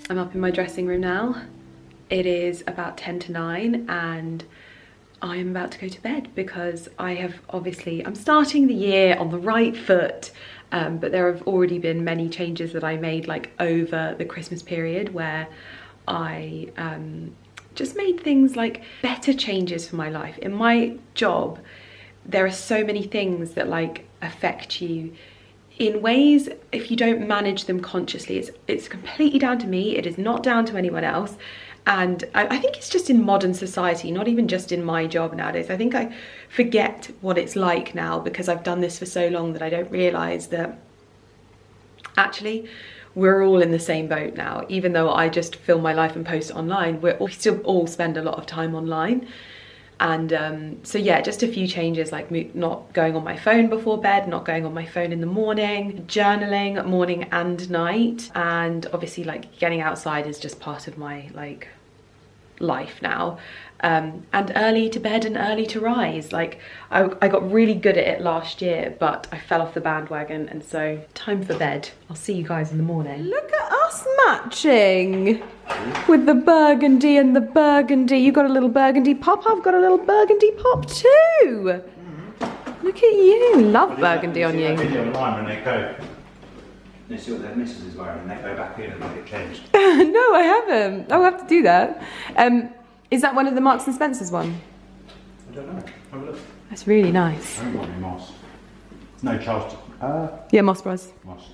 I'm up in my dressing room now. It is about 10 to 9 and I'm about to go to bed because I'm starting the year on the right foot, but there have already been many changes that I made like over the Christmas period where I just made things like better changes for my life. In my job, there are so many things that like affect you in ways, if you don't manage them consciously. It's completely down to me. It is not down to anyone else. And I think it's just in modern society, not even just in my job nowadays. I think I forget what it's like now because I've done this for so long that I don't realise that actually we're all in the same boat now. Even though I just film my life and post it online, we still all spend a lot of time online. And so yeah, just a few changes, like not going on my phone before bed, not going on my phone in the morning, journaling morning and night, and obviously like getting outside is just part of my like life now. And early to bed and early to rise. Like, I got really good at it last year, but I fell off the bandwagon, and so time for bed. I'll see you guys in the morning. Look at us matching with the burgundy and the burgundy. You got a little burgundy pop, I've got a little burgundy pop too. Look at you, love burgundy on you. Video online when they go. They see what their missus is wearing and they go back in and they get changed. No, I haven't. I'll have to do that. Is that one of the Marks and Spencer's one? I don't know. Have a look. That's really nice. I don't want any moss. No, Charleston. Yeah, Moss Bros. Moss.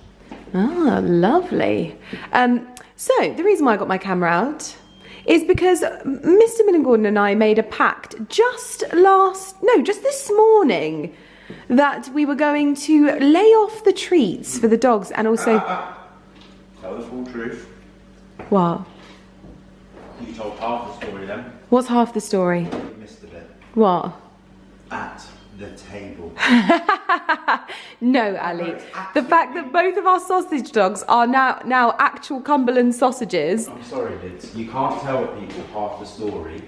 Ah, lovely. So the reason why I got my camera out is because Mr. Millen Gordon and I made a pact just this morning, that we were going to lay off the treats for the dogs and also... Tell the full truth. What? You told half the story then. What's half the story? You missed a bit. What? At the table. No, Ali. The fact that both of our sausage dogs are now actual Cumberland sausages. I'm sorry, Liz. You can't tell people half the story.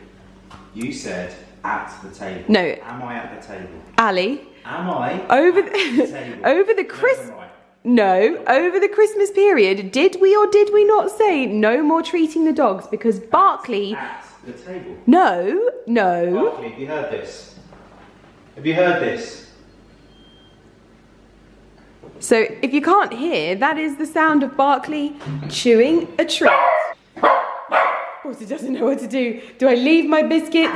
You said at the table. No. Am I at the table? Ali. Am I over at the table? over the Christmas period, did we or did we not say no more treating the dogs? Because Barkley... At the table? No. Barkley, have you heard this? Have you heard this? So if you can't hear, that is the sound of Barkley chewing a treat. Also doesn't know what to do. Do I leave my biscuit?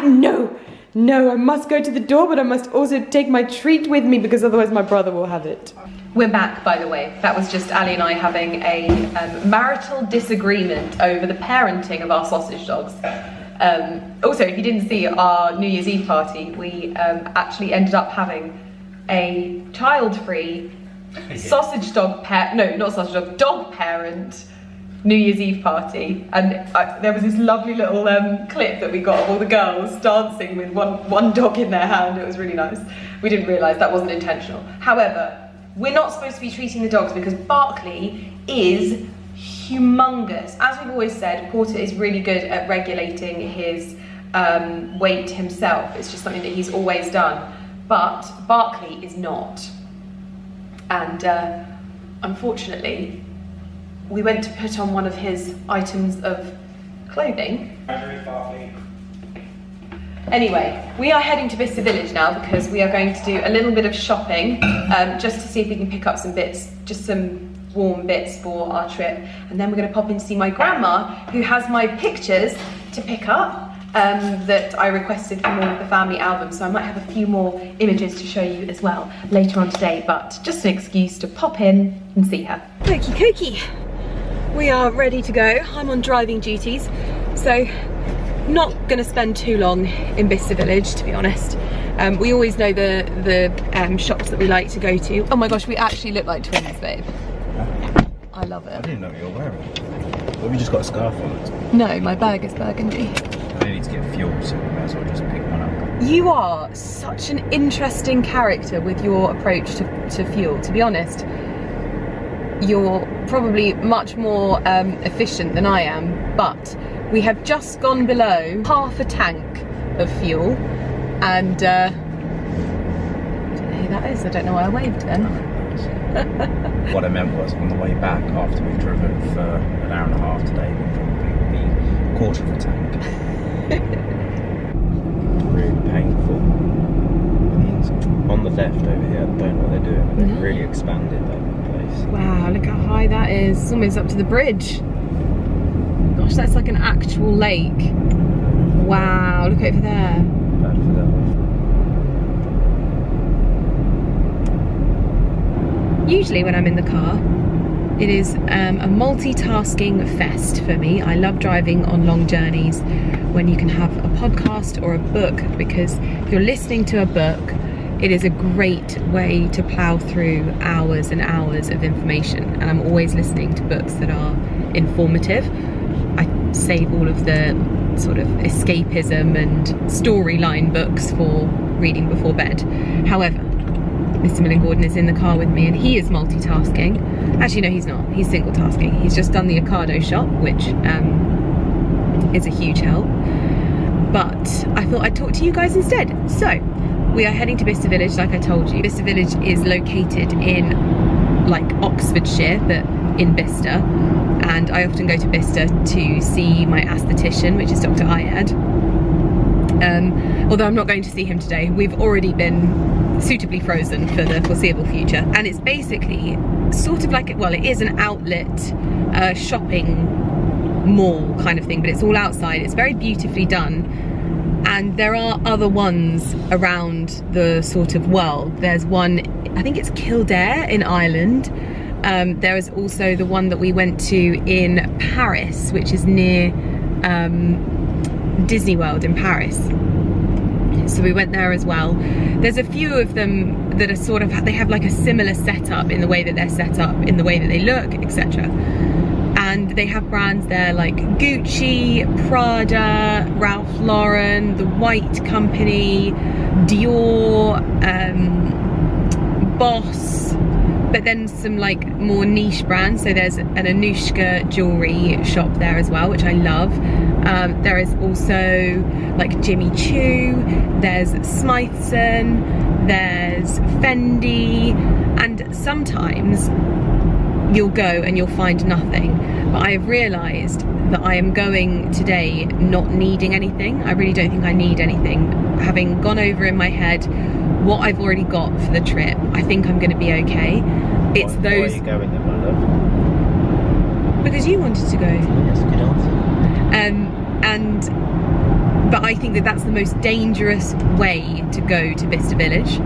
No, I must go to the door, but I must also take my treat with me because otherwise my brother will have it. We're back, by the way. That was just Ali and I having a marital disagreement over the parenting of our sausage dogs. Also, if you didn't see our New Year's Eve party, we actually ended up having a child-free dog parent New Year's Eve party, and there was this lovely little clip that we got of all the girls dancing with one dog in their hand. It was really nice. We didn't realise that wasn't intentional. However, we're not supposed to be treating the dogs because Barkley is humongous. As we've always said, Porter is really good at regulating his weight himself. It's just something that he's always done. But Barkley is not. And unfortunately, we went to put on one of his items of clothing. Anyway, we are heading to BICESTER Village now because we are going to do a little bit of shopping just to see if we can pick up some bits, just some warm bits for our trip. And then we're going to pop in to see my grandma, who has my pictures to pick up that I requested from all of the family albums. So I might have a few more images to show you as well later on today, but just an excuse to pop in and see her. Okie dokie. We are ready to go. I'm on driving duties, so not going to spend too long in BICESTER Village, to be honest. We always know the shops that we like to go to. Oh my gosh, we actually look like twins, babe. I love it. I didn't know what you were wearing. Well, we just got a scarf on it. No, my bag is burgundy. I need to get fuel, so we may as well just pick one up. You are such an interesting character with your approach to fuel. To be honest, you're probably much more efficient than I am, but we have just gone below half a tank of fuel, and I don't know who that is. I don't know why I waved then. What I meant was, on the way back, after we've driven for an hour and a half today, we'll probably be a quarter of a tank. Really painful. On the left over here, I don't know what they're doing, but they've really expanded that place. Wow, look how high that is. It's almost up to the bridge. Gosh, that's like an actual lake. Wow, look over there. Bad for them. Usually when I'm in the car, it is a multitasking fest for me. I love driving on long journeys when you can have a podcast or a book, because if you're listening to a book, it is a great way to plough through hours and hours of information, and I'm always listening to books that are informative. I save all of the sort of escapism and storyline books for reading before bed. However, Mr. Millen Gordon is in the car with me and he is multitasking. Actually, no, he's not. He's single tasking. He's just done the Ocado shop, which is a huge help. but I thought I'd talk to you guys instead. So we are heading to Bicester Village, like I told you. Bicester Village is located in like Oxfordshire, but in Bicester, and I often go to Bicester to see my aesthetician, which is Dr. Ayad. Although I'm not going to see him today. We've already been suitably frozen for the foreseeable future, and it's basically sort of like, well, it is an outlet shopping mall kind of thing, but it's all outside. It's very beautifully done, and there are other ones around the sort of world. There's one, I think it's Kildare in Ireland. There is also the one that we went to in Paris, which is near Disney World in Paris. So we went there as well. There's a few of them that are sort of, they have like a similar setup in the way that they're set up, in the way that they look, etc. And they have brands there like Gucci, Prada, Ralph Lauren, The White Company, Dior, Boss, but then some like more niche brands. So there's an Anushka jewelry shop there as well, which I love. There is also like Jimmy Choo, there's Smythson, there's Fendi, and sometimes you'll go and you'll find nothing. But I have realised that I am going today not needing anything. I really don't think I need anything. Having gone over in my head what I've already got for the trip, I think I'm going to be okay. It's those. Why are you going then, my love? Because you wanted to go. That's a good answer. But I think that that's the most dangerous way to go to Bicester Village,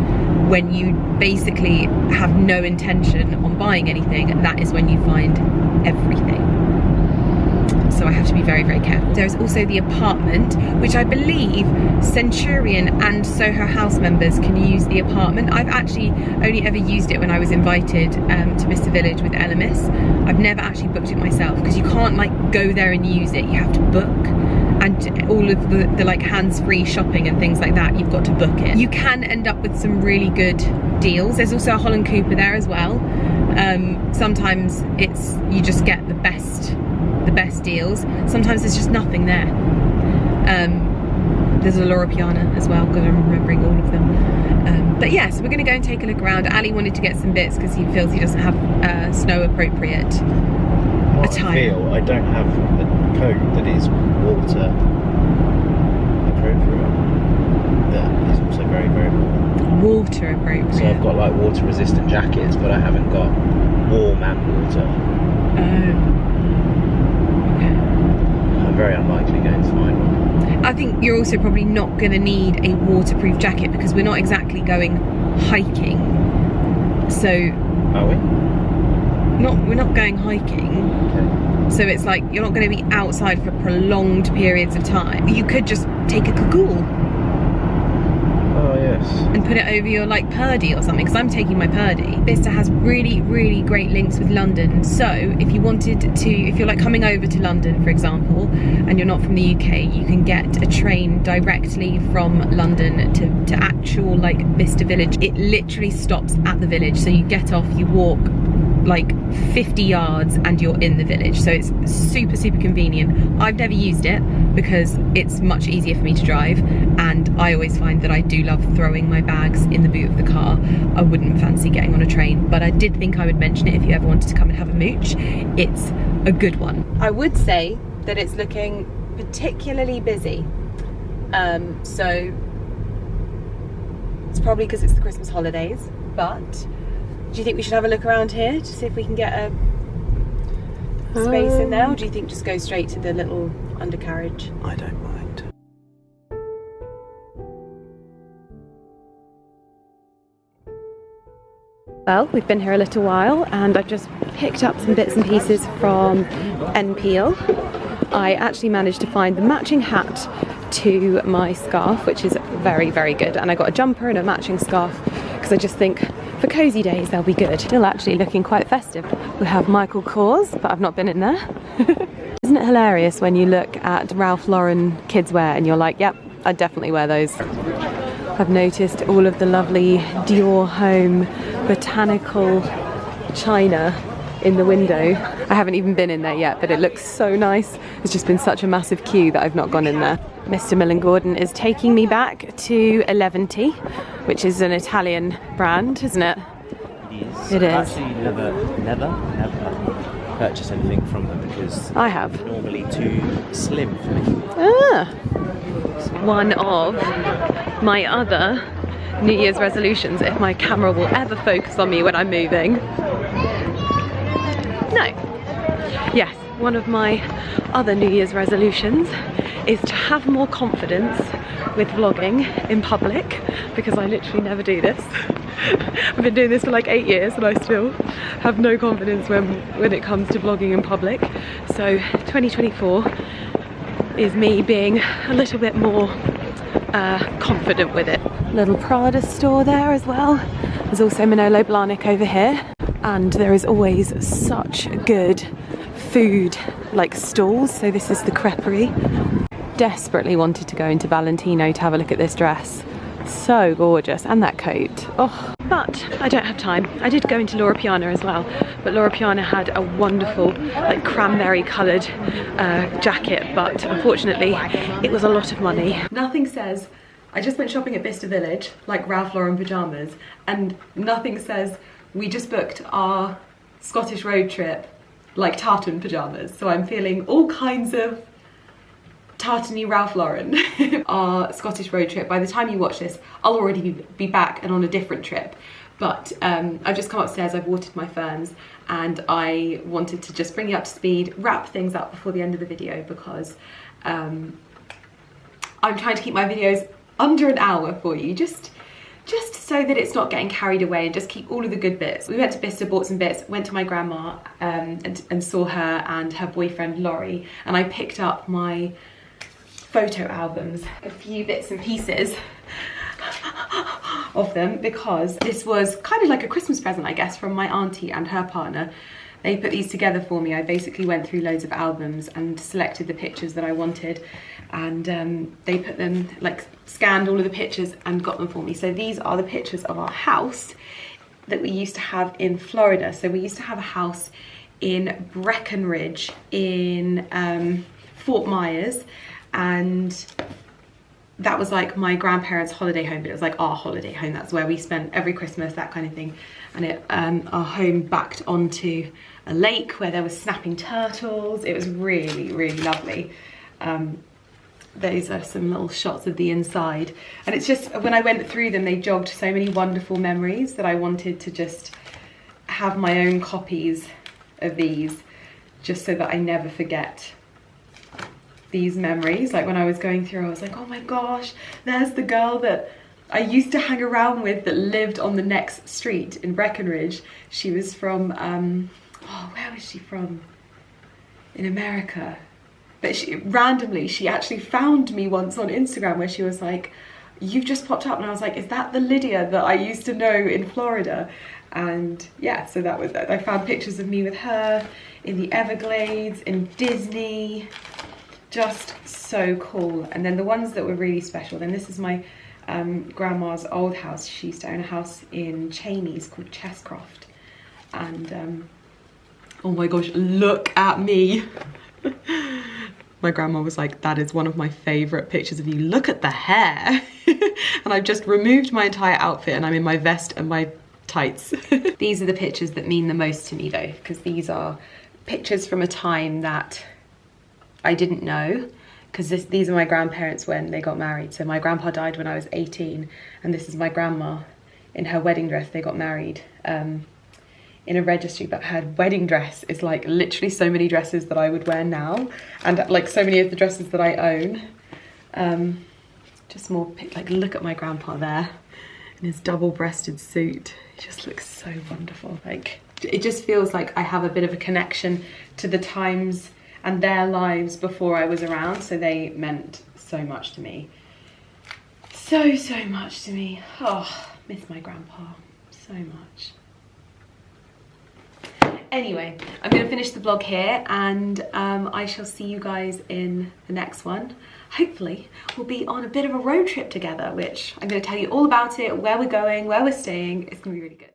when you basically have no intention on buying anything. That is when you find everything. So I have to be very, very careful. There's also the apartment, which I believe Centurion and Soho House members can use the apartment. I've actually only ever used it when I was invited to Bicester Village with Elamis. I've never actually booked it myself, because you can't like go there and use it. You have to book. And all of the like hands-free shopping and things like that, you've got to book it. You can end up with some really good deals. There's also a Holland Cooper there as well. Sometimes it's, you just get the best deals. Sometimes there's just nothing there. There's a Loro Piana as well, because I'm remembering all of them. But yeah, so we're going to go and take a look around. Ali wanted to get some bits because he feels he doesn't have snow appropriate attire. I don't have a coat that is water appropriate. That is also very, very warm. Water appropriate. So I've got like water resistant jackets, but I haven't got warm and water. I'm very unlikely going to find one. I think you're also probably not going to need a waterproof jacket, because we're not exactly going hiking. So are we? We're not going hiking. Okay. So it's like you're not going to be outside for prolonged periods of time. You could just take a cagoule. Oh yes. And put it over your like purdy or something, because I'm taking my purdy. Bicester has really, really great links with London. So if you wanted to, if you're like coming over to London, for example, and you're not from the UK, you can get a train directly from London to actual like Bicester Village. It literally stops at the village. So you get off, you walk like 50 yards and you're in the village. So it's super, super convenient. I've never used it because it's much easier for me to drive, and I always find that I do love throwing my bags in the boot of the car. I wouldn't fancy getting on a train, but I did think I would mention it if you ever wanted to come and have a mooch. It's a good one. I would say that it's looking particularly busy. So it's probably because it's the Christmas holidays, but do you think we should have a look around here to see if we can get a space in there, or do you think just go straight to the little undercarriage? I don't mind. Well, we've been here a little while, and I've just picked up some bits and pieces from NPL. I actually managed to find the matching hat to my scarf, which is very, very good, and I got a jumper and a matching scarf because I just think for cosy days they'll be good. Still actually looking quite festive. We have Michael Kors, but I've not been in there. Isn't it hilarious when you look at Ralph Lauren kids wear and you're like, yep, I'd definitely wear those. I've noticed all of the lovely Dior Home botanical china in the window. I haven't even been in there yet, but it looks so nice. There's just been such a massive queue that I've not gone in there. Mr. Millen Gordon is taking me back to Eleventi, which is an Italian brand, isn't it? It is. I've actually never purchased anything from them because I have. they're normally too slim for me. It's one of my other New Year's resolutions, if my camera will ever focus on me when I'm moving. No. Yes, one of my other New Year's resolutions is to have more confidence with vlogging in public, because I literally never do this. I've been doing this for like 8 years and I still have no confidence when it comes to vlogging in public. So 2024 is me being a little bit more confident with it. Little Prada store there as well. There's also Manolo Blahnik over here, and there is always such good food like stalls. So this is the creperie. Desperately wanted to go into Valentino to have a look at this dress. So gorgeous, and that coat. Oh, but I don't have time. I did go into Loro Piana as well, but Loro Piana had a wonderful like cranberry coloured jacket, but unfortunately it was a lot of money. Nothing says I just went shopping at BICESTER Village like Ralph Lauren pyjamas, and nothing says we just booked our Scottish road trip like tartan pyjamas. So I'm feeling all kinds of tartany Ralph Lauren. Our Scottish road trip, by the time you watch this, I'll already be back and on a different trip. But I've just come upstairs, I've watered my ferns, and I wanted to just bring you up to speed, wrap things up before the end of the video, because I'm trying to keep my videos under an hour for you, just so that it's not getting carried away, and just keep all of the good bits. We went to BICESTER, bought some bits, went to my grandma and saw her and her boyfriend Laurie, and I picked up my photo albums, a few bits and pieces of them, because this was kind of like a Christmas present, I guess, from my auntie and her partner. They put these together for me. I basically went through loads of albums and selected the pictures that I wanted, and they put them, like scanned all of the pictures and got them for me. So these are the pictures of our house that we used to have in Florida. So we used to have a house in Breckenridge in Fort Myers, and that was like my grandparents' holiday home, but it was like our holiday home. That's where we spent every Christmas, that kind of thing. And our home backed onto a lake where there was snapping turtles. It was really, really lovely. Those are some little shots of the inside. And it's just, when I went through them, they jogged so many wonderful memories that I wanted to just have my own copies of these, just so that I never forget these memories. Like when I was going through, I was like, oh my gosh, there's the girl that I used to hang around with that lived on the next street in Breckenridge. She was from, oh, where was she from? In America. But randomly, she actually found me once on Instagram where she was like, you've just popped up. And I was like, is that the Lydia that I used to know in Florida? And yeah, so that was that. I found pictures of me with her in the Everglades, in Disney. Just so cool. And then the ones that were really special, then this is my grandma's old house. She used to own a house in Cheneys called Chescroft. And oh my gosh, look at me. My grandma was like, that is one of my favourite pictures of you. Look at the hair. And I've just removed my entire outfit and I'm in my vest and my tights. These are the pictures that mean the most to me though, because these are pictures from a time that I didn't know, because these are my grandparents when they got married. So my grandpa died when I was 18, and this is my grandma in her wedding dress. They got married in a registry, but her wedding dress is like literally so many dresses that I would wear now, and like so many of the dresses that I own. Just more, like look at my grandpa there in his double-breasted suit. He just looks so wonderful. Like it just feels like I have a bit of a connection to the times and their lives before I was around, so they meant so much to me. So much to me. Oh, miss my grandpa so much. Anyway, I'm gonna finish the vlog here, and I shall see you guys in the next one. Hopefully, we'll be on a bit of a road trip together, which I'm gonna tell you all about it, where we're going, where we're staying. It's gonna be really good.